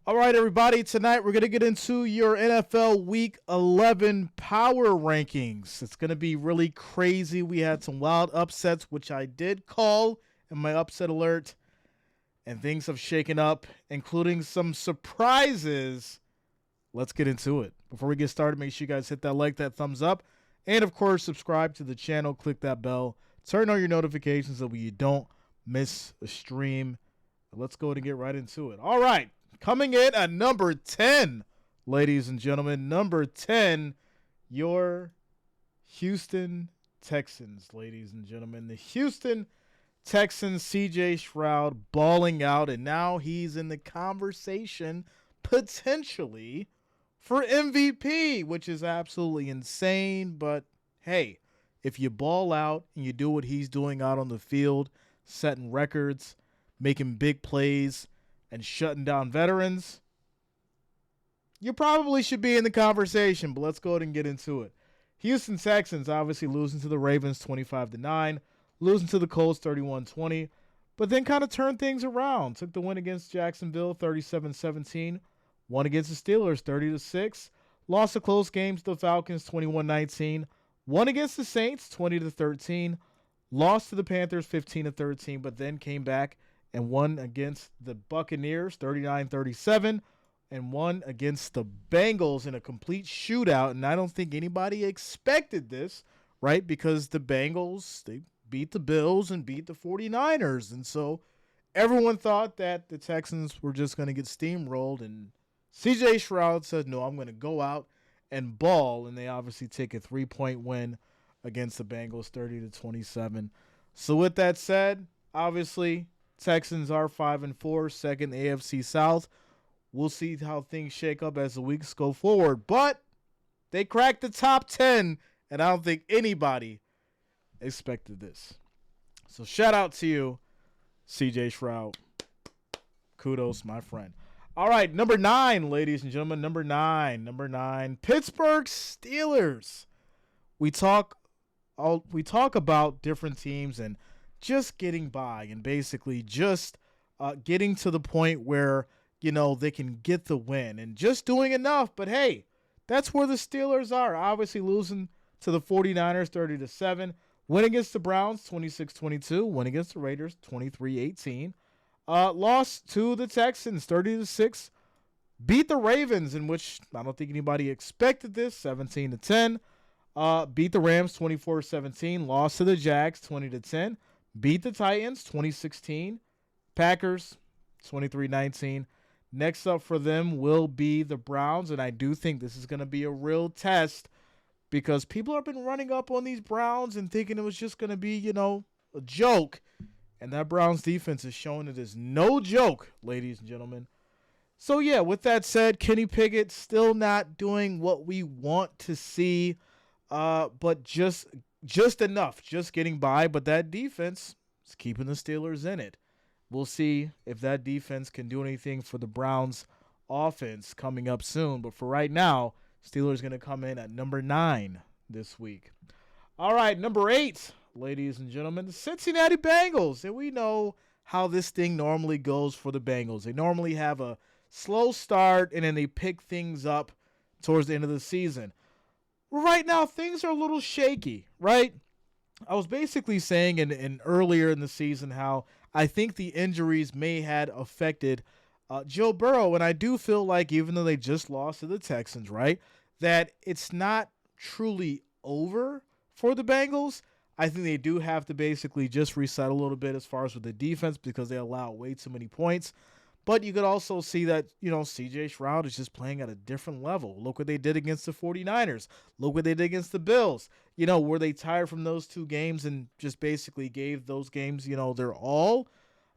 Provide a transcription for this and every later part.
All right, everybody. Tonight we're going to get into your NFL Week 11 power rankings. It's going to be really crazy. We had some wild upsets, which I did call in my upset alert, and things have shaken up, including some surprises. Let's get into it. Before we get started, make sure you guys hit that like, that thumbs up, and of course, subscribe to the channel. Click that bell. Turn on your notifications so you don't miss a stream. Let's go ahead and get right into it. All right. Coming in at number 10, ladies and gentlemen, number 10, your Houston Texans, ladies and gentlemen. The Houston Texans, C.J. Stroud balling out, and now he's in the conversation potentially for MVP, which is absolutely insane. But hey, if you ball out and you do what he's doing out on the field, setting records, making big plays, and shutting down veterans, you probably should be in the conversation, but let's go ahead and get into it. Houston Texans obviously losing to the Ravens 25-9, losing to the Colts 31-20, but then kind of turned things around. Took the win against Jacksonville 37-17, won against the Steelers 30-6, lost a close game to the Falcons 21-19, won against the Saints 20-13, lost to the Panthers 15-13, but then came back and won against the Buccaneers 39-37, and won against the Bengals in a complete shootout. And I don't think anybody expected this, right? Because the Bengals, they beat the Bills and beat the 49ers. And so everyone thought that the Texans were just going to get steamrolled. And C.J. Stroud said, no, I'm going to go out and ball. And they obviously take a 3-point win against the Bengals 30-27. So with that said, obviously, Texans are 5-4, second AFC South. We'll see how things shake up as the weeks go forward. But they cracked the top 10, and I don't think anybody expected this. So shout out to you, C.J. Stroud. Kudos, my friend. All right, number 9, ladies and gentlemen. Number 9. Pittsburgh Steelers. We talk about different teams and just getting by and basically just getting to the point where, you know, they can get the win and just doing enough. But hey, that's where the Steelers are. Obviously losing to the 49ers 30-7, win against the Browns 26-22, win against the Raiders 23-18, lost to the Texans 30-6, beat the Ravens, in which I don't think anybody expected this, 17-10, beat the Rams 24-17, lost to the Jags 20-10, beat the Titans 2016, Packers 23-19. Next up for them will be the Browns, and I do think this is going to be a real test because people have been running up on these Browns and thinking it was just going to be, you know, a joke. And that Browns defense is showing it is no joke, ladies and gentlemen. So, yeah, with that said, Kenny Pickett still not doing what we want to see, but just enough, just getting by. But that defense is keeping the Steelers in it. We'll see if that defense can do anything for the Browns offense coming up soon. But for right now, Steelers going to come in at number 9 this week. All right, number 8, ladies and gentlemen, the Cincinnati Bengals. And we know how this thing normally goes for the Bengals. They normally have a slow start, and then they pick things up towards the end of the season. Right now, things are a little shaky, right? I was basically saying in earlier in the season how I think the injuries may had affected Joe Burrow, and I do feel like even though they just lost to the Texans, right, that it's not truly over for the Bengals. I think they do have to basically just reset a little bit as far as with the defense because they allow way too many points. But you could also see that, you know, C.J. Stroud is just playing at a different level. Look what they did against the 49ers. Look what they did against the Bills. You know, were they tired from those 2 games and just basically gave those games, you know, their all?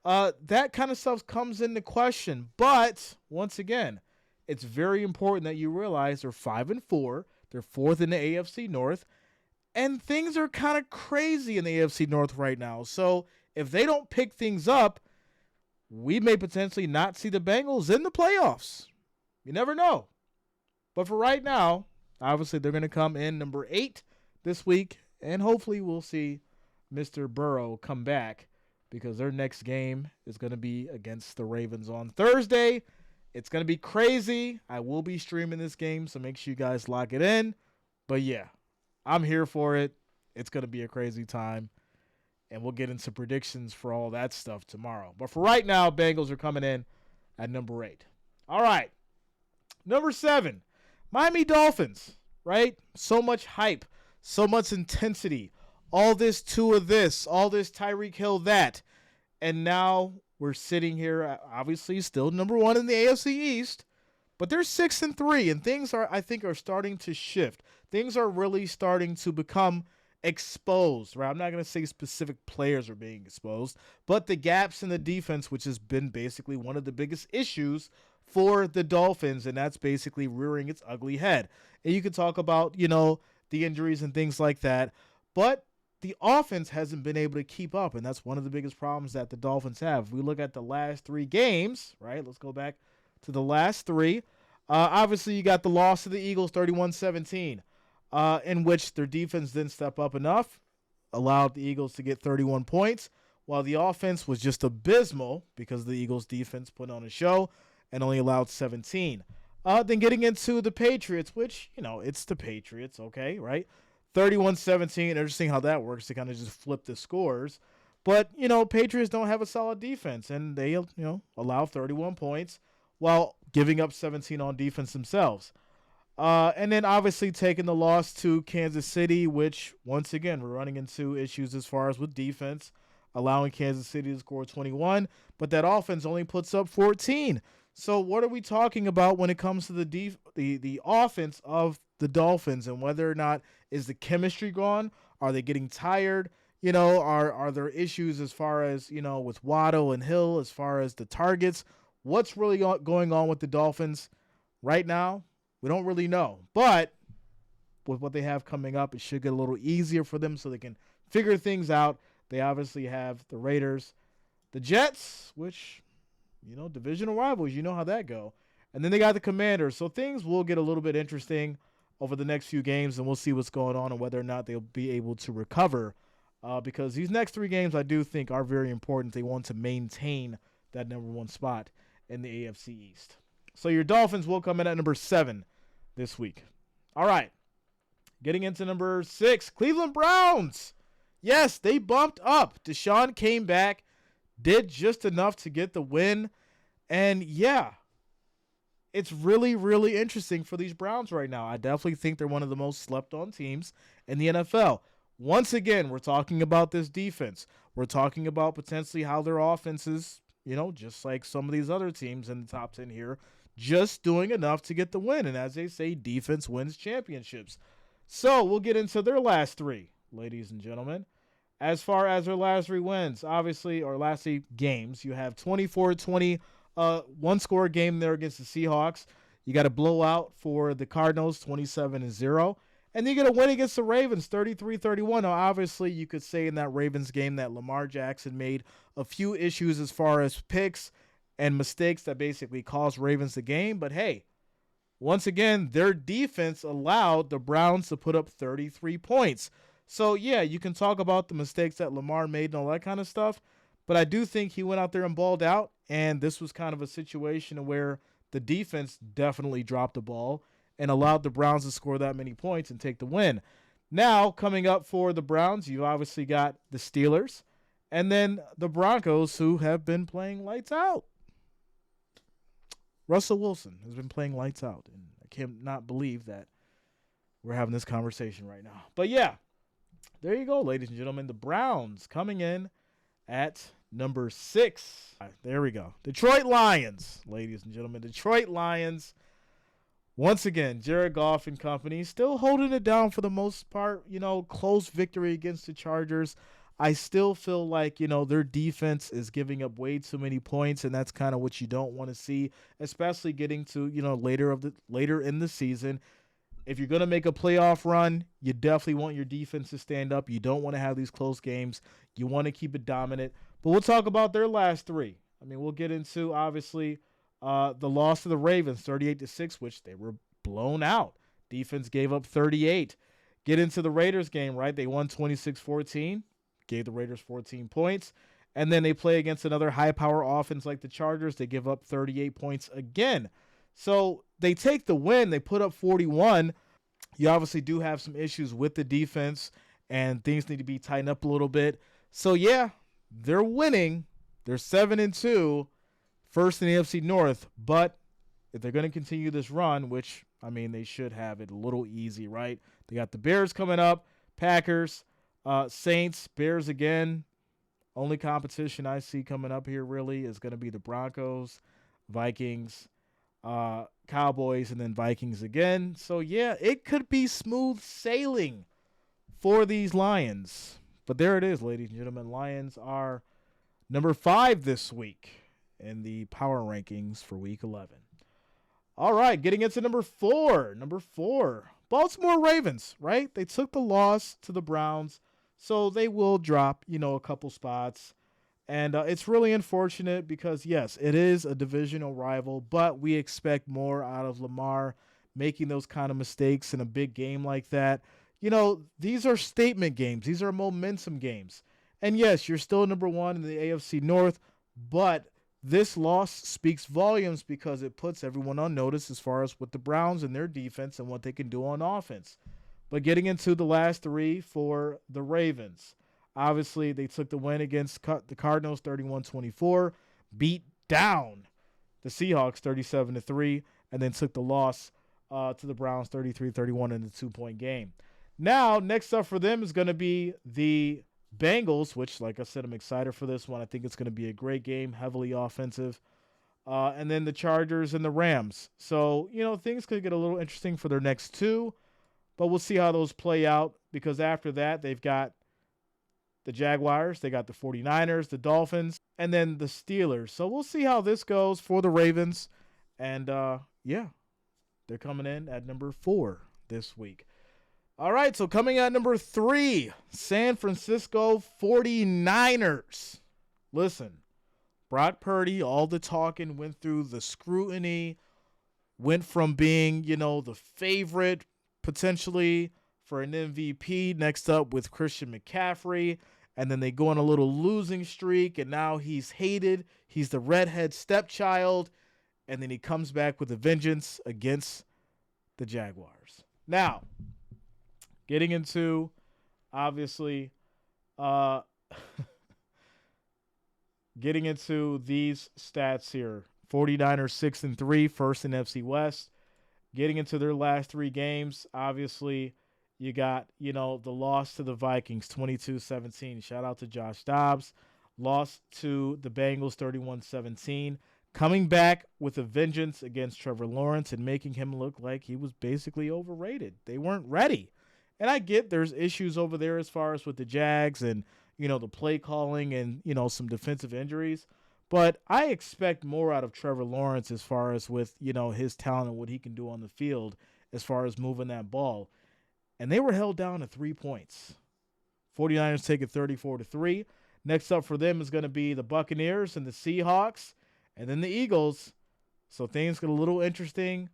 That kind of stuff comes into question. But, once again, it's very important that you realize they're 5-4. They're 4th in the AFC North. And things are kind of crazy in the AFC North right now. So, if they don't pick things up, we may potentially not see the Bengals in the playoffs. You never know. But for right now, obviously they're going to come in number 8 this week, and hopefully we'll see Mr. Burrow come back because their next game is going to be against the Ravens on Thursday It's going to be crazy. I will be streaming this game, so make sure you guys lock it in. But yeah, I'm here for it. It's going to be a crazy time. And we'll get into predictions for all that stuff tomorrow. But for right now, Bengals are coming in at number 8. All right. Number 7, Miami Dolphins, right? So much hype, so much intensity. All this Tua this, all this Tyreek Hill that. And now we're sitting here, obviously still number 1 in the AFC East, but they're 6-3, and things I think are starting to shift. Things are really starting to become exposed, right? I'm not going to say specific players are being exposed, but the gaps in the defense, which has been basically one of the biggest issues for the Dolphins, and that's basically rearing its ugly head. And you can talk about, the injuries and things like that, but the offense hasn't been able to keep up, and that's one of the biggest problems that the Dolphins have. If we look at the last 3 games, right? Let's go back to the last 3. Obviously, you got the loss to the Eagles, 31-17, in which their defense didn't step up enough, allowed the Eagles to get 31 points, while the offense was just abysmal because the Eagles' defense put on a show and only allowed 17. Then getting into the Patriots, which, it's the Patriots, okay, right? 31-17. Interesting how that works to kind of just flip the scores. But, Patriots don't have a solid defense, and they, allow 31 points while giving up 17 on defense themselves. And then obviously taking the loss to Kansas City, which, once again, we're running into issues as far as with defense, allowing Kansas City to score 21, but that offense only puts up 14. So what are we talking about when it comes to the offense of the Dolphins, and whether or not is the chemistry gone? Are they getting tired? Are there issues as far as, with Waddle and Hill as far as the targets? What's really going on with the Dolphins right now? We don't really know. But with what they have coming up, it should get a little easier for them so they can figure things out. They obviously have the Raiders, the Jets, which, divisional rivals, how that go. And then they got the Commanders. So things will get a little bit interesting over the next few games, and we'll see what's going on and whether or not they'll be able to recover, because these next 3 games I do think are very important. They want to maintain that number 1 spot in the AFC East. So your Dolphins will come in at number 7 this week. All right. Getting into number 6, Cleveland Browns. Yes, they bumped up. Deshaun came back, did just enough to get the win, and yeah, it's really, really interesting for these Browns right now. I definitely think they're one of the most slept-on teams in the NFL. Once again, we're talking about this defense. We're talking about potentially how their offense is, just like some of these other teams in the top 10 here, just doing enough to get the win. And as they say, defense wins championships. So we'll get into their last 3, ladies and gentlemen. As far as their last 3 wins, obviously, or last 3 games, you have 24-20, one-score game there against the Seahawks. You got a blowout for the Cardinals, 27-0. And then you get a win against the Ravens, 33-31. Now, obviously, you could say in that Ravens game that Lamar Jackson made a few issues as far as picks and mistakes that basically cost Ravens the game. But, hey, once again, their defense allowed the Browns to put up 33 points. So, yeah, you can talk about the mistakes that Lamar made and all that kind of stuff, but I do think he went out there and balled out, and this was kind of a situation where the defense definitely dropped the ball and allowed the Browns to score that many points and take the win. Now, coming up for the Browns, you've obviously got the Steelers and then the Broncos, who have been playing lights out. Russell Wilson has been playing lights out, and I cannot believe that we're having this conversation right now. But, yeah. There you go, ladies and gentlemen. The Browns coming in at number 6. There we go. Detroit Lions, ladies and gentlemen. Detroit Lions. Once again, Jared Goff and company still holding it down for the most part. Close victory against the Chargers. I still feel like, their defense is giving up way too many points, and that's kind of what you don't want to see, especially getting to, later in the season. If you're going to make a playoff run, you definitely want your defense to stand up. You don't want to have these close games. You want to keep it dominant. But we'll talk about their last 3. We'll get into, obviously, the loss to the Ravens, 38-6, which they were blown out. Defense gave up 38. Get into the Raiders game, right? They won 26-14, gave the Raiders 14 points. And then they play against another high-power offense like the Chargers. They give up 38 points again. So they take the win. They put up 41. You obviously do have some issues with the defense, and things need to be tightened up a little bit. So, yeah, they're winning. They're 7-2, first in the AFC North. But if they're going to continue this run, which, I mean, they should have it a little easy, right? They got the Bears coming up, Packers, Saints, Bears again. Only competition I see coming up here really is going to be the Broncos, Vikings, Cowboys, and then Vikings again. So, yeah, it could be smooth sailing for these Lions. But there it is, ladies and gentlemen. Lions are number 5 this week in the power rankings for Week 11. All right, getting into number 4. Number 4, Baltimore Ravens, right? They took the loss to the Browns. So they will drop, a couple spots. And it's really unfortunate because, yes, it is a divisional rival, but we expect more out of Lamar making those kind of mistakes in a big game like that. These are statement games. These are momentum games. And, yes, you're still number 1 in the AFC North, but this loss speaks volumes because it puts everyone on notice as far as with the Browns and their defense and what they can do on offense. But getting into the last 3 for the Ravens, obviously they took the win against the Cardinals 31-24, beat down the Seahawks 37-3, and then took the loss to the Browns 33-31 in the 2-point game. Now, next up for them is going to be the Bengals, which, like I said, I'm excited for this one. I think it's going to be a great game, heavily offensive. And then the Chargers and the Rams. So, things could get a little interesting for their next 2. But we'll see how those play out because after that, they've got the Jaguars, they got the 49ers, the Dolphins, and then the Steelers. So we'll see how this goes for the Ravens. And, yeah, they're coming in at number 4 this week. All right, so coming at number 3, San Francisco 49ers. Listen, Brock Purdy, all the talking, went through the scrutiny, went from being, the favorite potentially for an MVP next up with Christian McCaffrey, and then they go on a little losing streak, and now he's hated. He's the redhead stepchild, and then he comes back with a vengeance against the Jaguars. Now, getting into, obviously, getting into these stats here. 49ers 6-3, first in FC West. Getting into their last 3 games, obviously, you got, the loss to the Vikings, 22-17. Shout out to Josh Dobbs. Loss to the Bengals, 31-17. Coming back with a vengeance against Trevor Lawrence and making him look like he was basically overrated. They weren't ready. And I get there's issues over there as far as with the Jags and, the play calling and, some defensive injuries. But I expect more out of Trevor Lawrence as far as with, his talent and what he can do on the field as far as moving that ball. And they were held down to 3 points. 49ers take it 34-3. Next up for them is going to be the Buccaneers and the Seahawks and then the Eagles. So things get a little interesting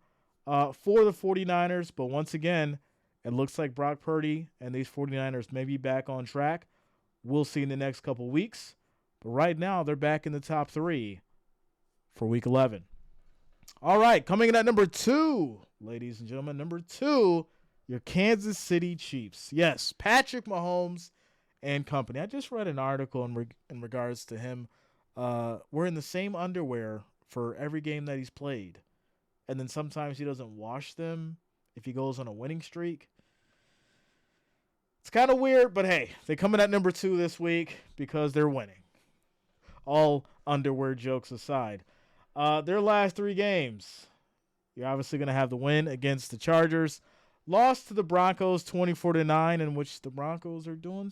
for the 49ers. But once again, it looks like Brock Purdy and these 49ers may be back on track. We'll see in the next couple weeks. But right now, they're back in the top 3 for Week 11. All right, coming in at number 2, ladies and gentlemen, number 2, your Kansas City Chiefs. Yes, Patrick Mahomes and company. I just read an article in regards to him. We're in the same underwear for every game that he's played. And then sometimes he doesn't wash them if he goes on a winning streak. It's kind of weird, but hey, they come in at number 2 this week because they're winning. All underwear jokes aside. Their last 3 games, you're obviously going to have the win against the Chargers. Lost to the Broncos 24-9, in which the Broncos are doing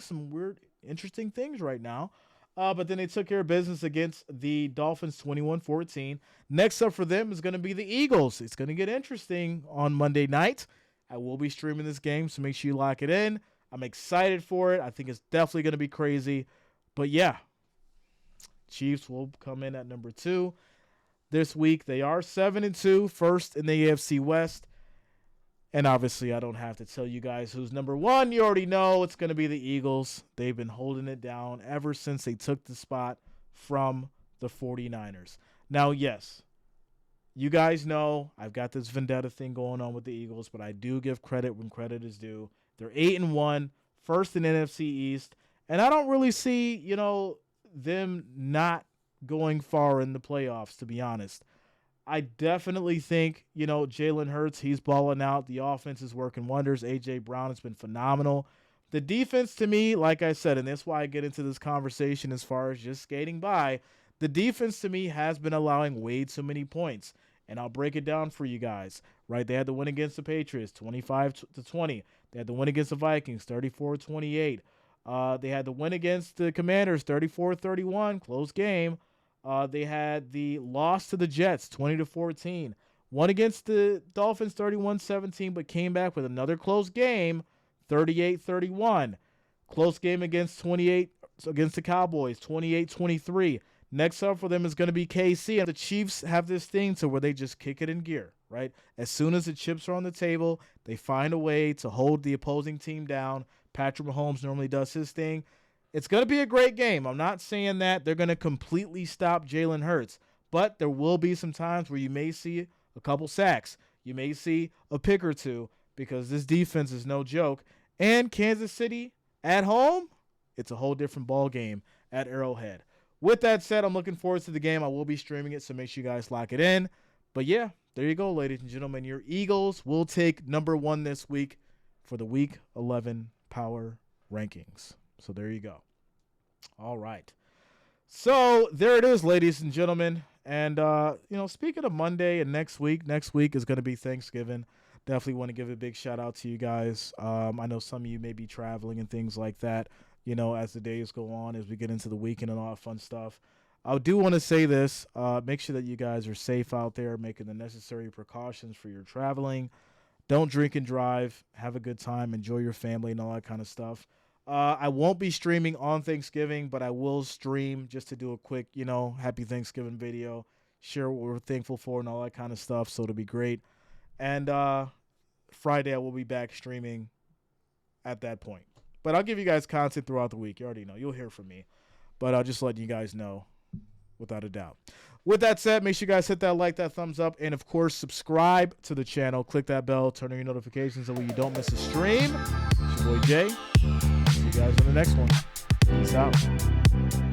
some weird, interesting things right now. But then they took care of business against the Dolphins 21-14. Next up for them is going to be the Eagles. It's going to get interesting on Monday night. I will be streaming this game, so make sure you lock it in. I'm excited for it. I think it's definitely going to be crazy. But yeah, Chiefs will come in at number 2 this week. They are 7-2, first in the AFC West. And obviously, I don't have to tell you guys who's number one. You already know it's going to be the Eagles. They've been holding it down ever since they took the spot from the 49ers. Now, yes, you guys know I've got this vendetta thing going on with the Eagles, but I do give credit when credit is due. They're 8-1, first in NFC East, and I don't really see, them not going far in the playoffs, to be honest. I definitely think, Jalen Hurts, he's balling out. The offense is working wonders. A.J. Brown has been phenomenal. The defense, to me, like I said, and that's why I get into this conversation as far as just skating by, the defense, to me, has been allowing way too many points. And I'll break it down for you guys, right? They had the win against the Patriots, 25-20. They had the win against the Vikings, 34-28. They had the win against the Commanders, 34-31, close game. They had the loss to the Jets, 20-14. Won against the Dolphins, 31-17, but came back with another close game, 38-31. Close game against the Cowboys, 28-23. Next up for them is going to be KC. And the Chiefs have this thing to where they just kick it in gear, right? As soon as the chips are on the table, they find a way to hold the opposing team down. Patrick Mahomes normally does his thing. It's going to be a great game. I'm not saying that they're going to completely stop Jalen Hurts, but there will be some times where you may see a couple sacks. You may see a pick or two because this defense is no joke. And Kansas City at home, it's a whole different ball game at Arrowhead. With that said, I'm looking forward to the game. I will be streaming it, so make sure you guys lock it in. But yeah, there you go, ladies and gentlemen. Your Eagles will take number one this week for the Week 11 Power Rankings. So there you go. All right. So there it is, ladies and gentlemen. And, speaking of Monday and next week is going to be Thanksgiving. Definitely want to give a big shout out to you guys. I know some of you may be traveling and things like that, as the days go on, as we get into the weekend and all that fun stuff. I do want to say this. Make sure that you guys are safe out there, making the necessary precautions for your traveling. Don't drink and drive. Have a good time. Enjoy your family and all that kind of stuff. I won't be streaming on Thanksgiving, but I will stream just to do a quick, happy Thanksgiving video, share what we're thankful for and all that kind of stuff. So it'll be great. And Friday, I will be back streaming at that point. But I'll give you guys content throughout the week. You already know. You'll hear from me. But I'll just let you guys know without a doubt. With that said, make sure you guys hit that like, that thumbs up, and, of course, subscribe to the channel. Click that bell. Turn on your notifications so you don't miss a stream. It's your boy Jay. See you guys on the next one. Peace out.